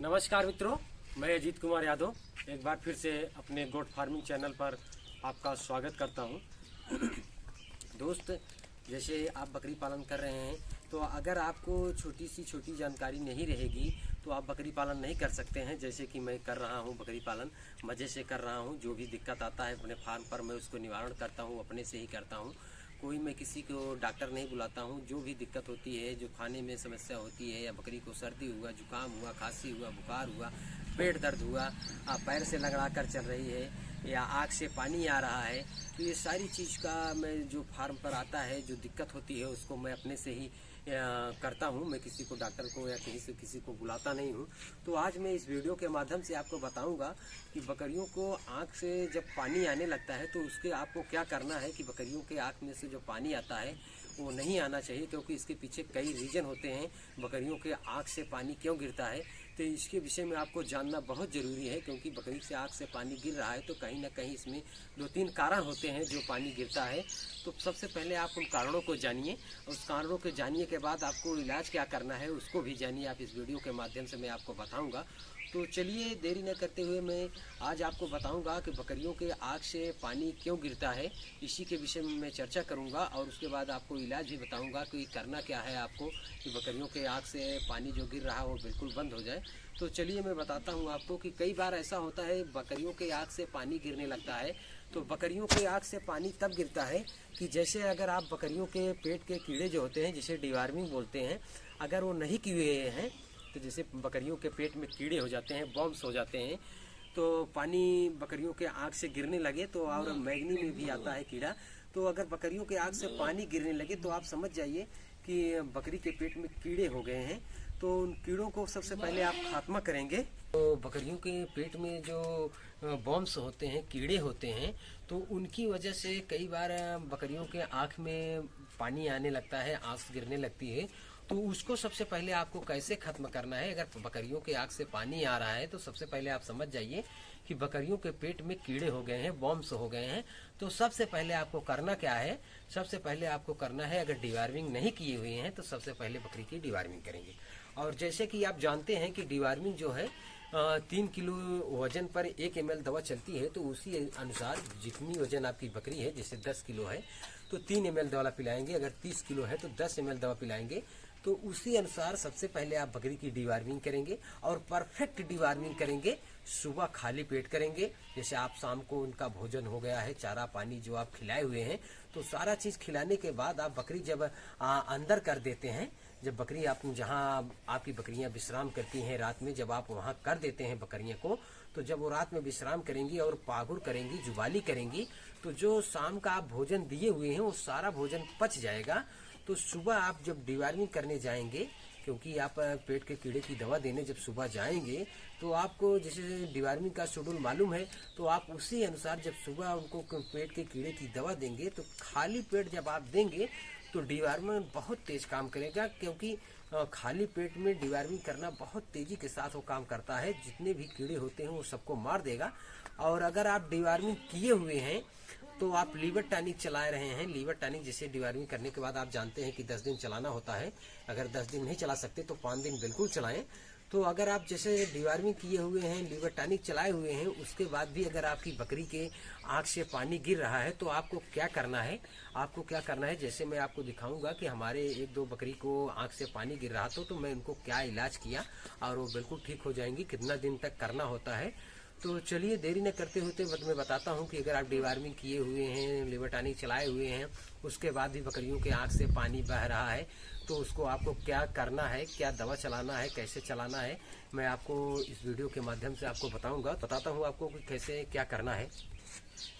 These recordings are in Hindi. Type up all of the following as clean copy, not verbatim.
नमस्कार मित्रों, मैं अजीत कुमार यादव एक बार फिर से अपने गोट फार्मिंग चैनल पर आपका स्वागत करता हूं। दोस्त, जैसे आप बकरी पालन कर रहे हैं तो अगर आपको छोटी जानकारी नहीं रहेगी तो आप बकरी पालन नहीं कर सकते हैं। जैसे कि मैं कर रहा हूं बकरी पालन, मज़े से कर रहा हूं। जो भी दिक्कत आता है अपने फार्म पर मैं उसको निवारण करता हूं, अपने से ही करता हूं। कोई मैं किसी को डॉक्टर नहीं बुलाता हूँ। जो भी दिक्कत होती है, जो खाने में समस्या होती है, या बकरी को सर्दी हुआ, जुकाम हुआ, खांसी हुआ, बुखार हुआ, पेट दर्द हुआ, पैर से लगड़ा कर चल रही है, या आँख से पानी आ रहा है, तो ये सारी चीज़ का मैं जो फार्म पर आता है जो दिक्कत होती है उसको मैं अपने से ही करता हूँ। मैं किसी को डॉक्टर को या किसी को बुलाता नहीं हूँ। तो आज मैं इस वीडियो के माध्यम से आपको बताऊंगा कि बकरियों को आँख से जब पानी आने लगता है तो उसके आपको क्या करना है कि बकरियों के आँख में से जो पानी आता है वो नहीं आना चाहिए, क्योंकि इसके पीछे कई रीज़न होते हैं बकरियों के आँख से पानी क्यों गिरता है। तो इसके विषय में आपको जानना बहुत ज़रूरी है, क्योंकि बकरी से आँख से पानी गिर रहा है तो कहीं ना कहीं इसमें 2-3 कारण होते हैं जो पानी गिरता है। तो सबसे पहले आप उन कारणों को जानिए, उस कारणों को जानने के बाद आपको इलाज क्या करना है उसको भी जानिए। आप इस वीडियो के माध्यम से मैं आपको बताऊँगा। तो चलिए देरी न करते हुए मैं आज आपको बताऊंगा कि बकरियों के आँख से पानी क्यों गिरता है। इसी के विषय में मैं चर्चा करूंगा और उसके बाद आपको इलाज भी बताऊंगा कि करना क्या है आपको कि बकरियों के आँख से पानी जो गिर रहा है वो बिल्कुल बंद हो जाए। तो चलिए मैं बताता हूं आपको कि कई बार ऐसा होता है बकरियों के आँख से पानी गिरने लगता है। तो बकरियों के आँख से पानी तब गिरता है कि जैसे अगर आप बकरियों के पेट के कीड़े जो होते हैं, जिसे डिवार्मिंग बोलते हैं, अगर वो नहीं किए हैं तो जैसे बकरियों के पेट में कीड़े हो जाते हैं, बॉम्ब्स हो जाते हैं, तो पानी बकरियों के आँख से गिरने लगे तो, और मैग्नी में भी आता है कीड़ा, तो अगर बकरियों के आँख से पानी गिरने लगे तो आप समझ जाइए कि बकरी के पेट में कीड़े हो गए हैं। तो उन कीड़ों को सबसे पहले आप खात्मा करेंगे। तो बकरियों के पेट में जो बॉम्ब्स होते हैं, कीड़े होते हैं, तो उनकी वजह से कई बार बकरियों के आँख में पानी आने लगता है, आँख गिरने लगती है। तो उसको सबसे पहले आपको कैसे खत्म करना है। अगर बकरियों के आँख से पानी आ रहा है तो सबसे पहले आप समझ जाइए कि बकरियों के पेट में कीड़े हो गए हैं, बॉम्ब्स हो गए हैं। तो सबसे पहले आपको करना क्या है, सबसे पहले आपको करना है, अगर डिवार्मिंग नहीं किए हुए हैं तो सबसे पहले बकरी की डिवार्मिंग करेंगे। और जैसे कि आप जानते हैं कि डिवार्मिंग जो है 3 किलो वजन पर 1 ml दवा चलती है। तो उसी अनुसार जितनी वजन आपकी बकरी है, जैसे 10 किलो है तो 3 ml दवा पिलाएंगे, अगर 30 किलो है तो 10 ml दवा पिलाएंगे। तो उसी अनुसार सबसे पहले आप बकरी की डिवार्मिंग करेंगे और परफेक्ट डिवार्मिंग करेंगे। सुबह खाली पेट करेंगे, जैसे आप शाम को उनका भोजन हो गया है, चारा पानी जो आप खिलाए हुए हैं, तो सारा चीज़ खिलाने के बाद आप बकरी जब अंदर कर देते हैं, जब बकरी आप जहाँ आपकी बकरियां विश्राम करती हैं रात में, जब आप वहाँ कर देते हैं बकरियों को, तो जब वो रात में विश्राम करेंगी और पागुर करेंगी, जुबाली करेंगी, तो जो शाम का आप भोजन दिए हुए हैं वो सारा भोजन पच जाएगा। तो सुबह आप जब डिवार्मिंग करने जाएंगे, क्योंकि आप पेट के कीड़े की दवा देने जब सुबह जाएंगे तो आपको जैसे डिवार्मिंग का शेड्यूल मालूम है, तो आप उसी अनुसार जब सुबह उनको पेट के कीड़े की दवा देंगे तो खाली पेट जब आप देंगे तो डिवार्मिंग बहुत तेज काम करेगा, क्योंकि खाली पेट में डिवार्मिंग करना बहुत तेजी के साथ वो काम करता है। जितने भी कीड़े होते हैं वो सबको मार देगा। और अगर आप डिवार्मिंग किए हुए हैं तो आप लीवर टॉनिक चला रहे हैं। लीवर टॉनिक जैसे डिवार्मिंग करने के बाद आप जानते हैं कि 10 दिन चलाना होता है। अगर 10 दिन नहीं चला सकते तो 5 दिन बिल्कुल चलाएं। तो अगर आप जैसे डिवार्मिंग किए हुए हैं, लीवर टॉनिक चलाए हुए हैं, उसके बाद भी अगर आपकी बकरी के आँख से पानी गिर रहा है तो आपको क्या करना है, आपको क्या करना है, जैसे मैं आपको दिखाऊंगा कि हमारे 1-2 बकरी को आँख से पानी गिर रहा था तो मैं उनको क्या इलाज किया और वो बिल्कुल ठीक हो जाएंगी, कितना दिन तक करना होता है। तो चलिए देरी न करते होते मैं बताता हूं कि अगर आप डिवार्मिंग किए हुए हैं, लीवर टॉनिक चलाए हुए हैं, उसके बाद भी बकरियों के आँख से पानी बह रहा है तो उसको आपको क्या करना है, क्या दवा चलाना है, कैसे चलाना है, मैं आपको इस वीडियो के माध्यम से आपको बताता हूँ आपको कि कैसे क्या करना है।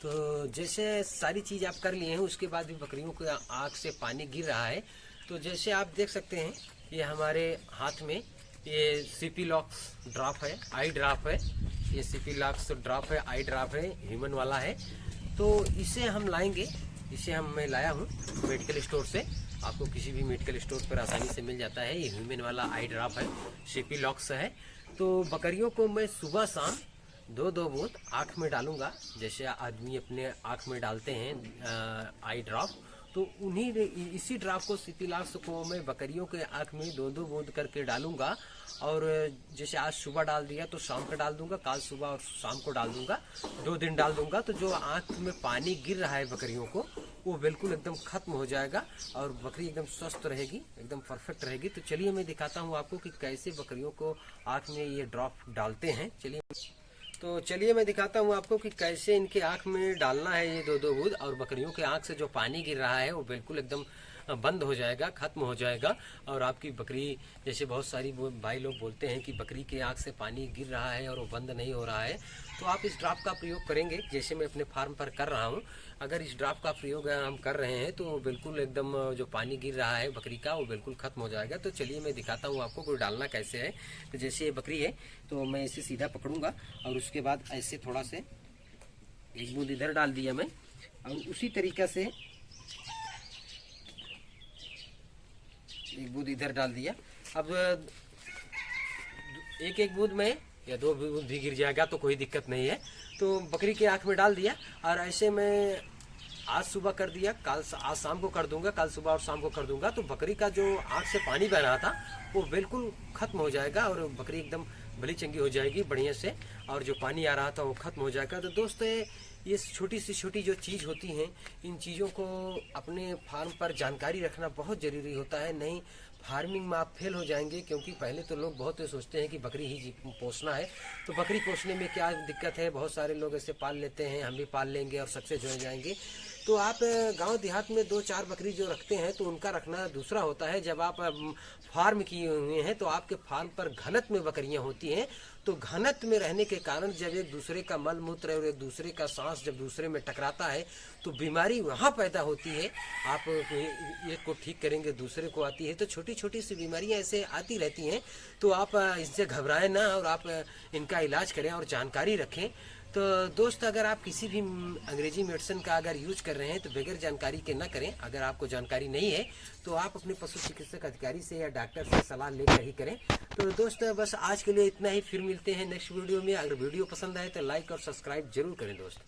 तो जैसे सारी चीज़ आप कर लिए हैं, उसके बाद भी बकरियों के आँख से पानी गिर रहा है। तो जैसे आप देख सकते हैं ये हमारे हाथ में ये सीपी लॉक्स ड्रॉप है, आई ड्रॉप है। ये सीपी लॉक्स ड्रॉप है, आई ड्रॉप है, ह्यूमन वाला है। तो इसे हम लाएंगे, मैं लाया हूँ मेडिकल स्टोर से, आपको किसी भी मेडिकल स्टोर पर आसानी से मिल जाता है। ये ह्यूमन वाला आई ड्रॉप है, सीपी लॉक्स है। तो बकरियों को मैं सुबह शाम 2-2 बूंद आँख में डालूंगा, जैसे आदमी अपने आँख में डालते हैं आई ड्रॉप। तो उन्हीं इसी ड्रॉप को, सीपी लॉक्स को मैं बकरियों के आँख में 2-2 बूंद करके डालूंगा और जैसे आज सुबह डाल दिया तो शाम को डाल दूंगा, कल सुबह और शाम को डाल दूंगा, 2 दिन डाल दूंगा। तो जो आँख में पानी गिर रहा है बकरियों को वो बिल्कुल एकदम खत्म हो जाएगा और बकरी एकदम स्वस्थ रहेगी, एकदम परफेक्ट रहेगी। तो चलिए मैं दिखाता हूँ आपको कि कैसे बकरियों को आँख में ये ड्रॉप डालते हैं। चलिए मैं दिखाता हूँ आपको कि कैसे इनके आँख में डालना है ये 2-2 बूंद, और बकरियों के आँख से जो पानी गिर रहा है वो बिल्कुल एकदम बंद हो जाएगा, खत्म हो जाएगा। और आपकी बकरी, जैसे बहुत सारी भाई लोग बोलते हैं कि बकरी के आँख से पानी गिर रहा है और वो बंद नहीं हो रहा है, तो आप इस ड्रॉप का प्रयोग करेंगे जैसे मैं अपने फार्म पर कर रहा हूँ। अगर इस ड्रॉप का प्रयोग हम कर रहे हैं तो बिल्कुल एकदम जो पानी गिर रहा है बकरी का वो बिल्कुल खत्म हो जाएगा। तो चलिए मैं दिखाता हूँ आपको कोई डालना कैसे है। तो जैसे ये बकरी है तो मैं इसे सीधा पकड़ूंगा और उसके बाद ऐसे थोड़ा से 1 बूंद इधर डाल दिया मैं, और उसी तरीक़ा से 1 बूंद इधर डाल दिया। अब 1-1 बूंद में या 2 बूंद भी गिर जाएगा तो कोई दिक्कत नहीं है। तो बकरी के आँख में डाल दिया और ऐसे मैं आज सुबह कर दिया, आज शाम को कर दूंगा, कल सुबह और शाम को कर दूंगा। तो बकरी का जो आँख से पानी बह रहा था वो बिल्कुल खत्म हो जाएगा और बकरी एकदम भली चंगी हो जाएगी बढ़िया से, और जो पानी आ रहा था वो खत्म हो जाएगा। तो दोस्तों ये छोटी सी छोटी जो चीज़ होती हैं, इन चीज़ों को अपने फार्म पर जानकारी रखना बहुत ज़रूरी होता है, नहीं फार्मिंग में आप फेल हो जाएंगे। क्योंकि पहले तो लोग बहुत सोचते हैं कि बकरी ही पोसना है, तो बकरी पोसने में क्या दिक्कत है, बहुत सारे लोग ऐसे पाल लेते हैं, हम भी पाल लेंगे और सक्सेस हो जाएंगे। तो आप गांव देहात में 2-4 बकरी जो रखते हैं तो उनका रखना दूसरा होता है। जब आप फार्म किए हुए हैं तो आपके फार्म पर घनत्व में बकरियां होती हैं, तो घनत्व में रहने के कारण जब एक दूसरे का मल मूत्र और एक दूसरे का सांस जब दूसरे में टकराता है तो बीमारी वहाँ पैदा होती है। आप एक को ठीक करेंगे दूसरे को आती है, तो छोटी छोटी सी बीमारियाँ ऐसे आती रहती हैं। तो आप इनसे घबराएं ना और आप इनका इलाज करें और जानकारी रखें। तो दोस्त अगर आप किसी भी अंग्रेजी मेडिसिन का अगर यूज कर रहे हैं तो बगैर जानकारी के ना करें। अगर आपको जानकारी नहीं है तो आप अपने पशु चिकित्सक अधिकारी से या डॉक्टर से सलाह लेकर ही करें। तो दोस्त बस आज के लिए इतना ही, फिर मिलते हैं नेक्स्ट वीडियो में। अगर वीडियो पसंद आए तो लाइक और सब्सक्राइब जरूर करें दोस्त।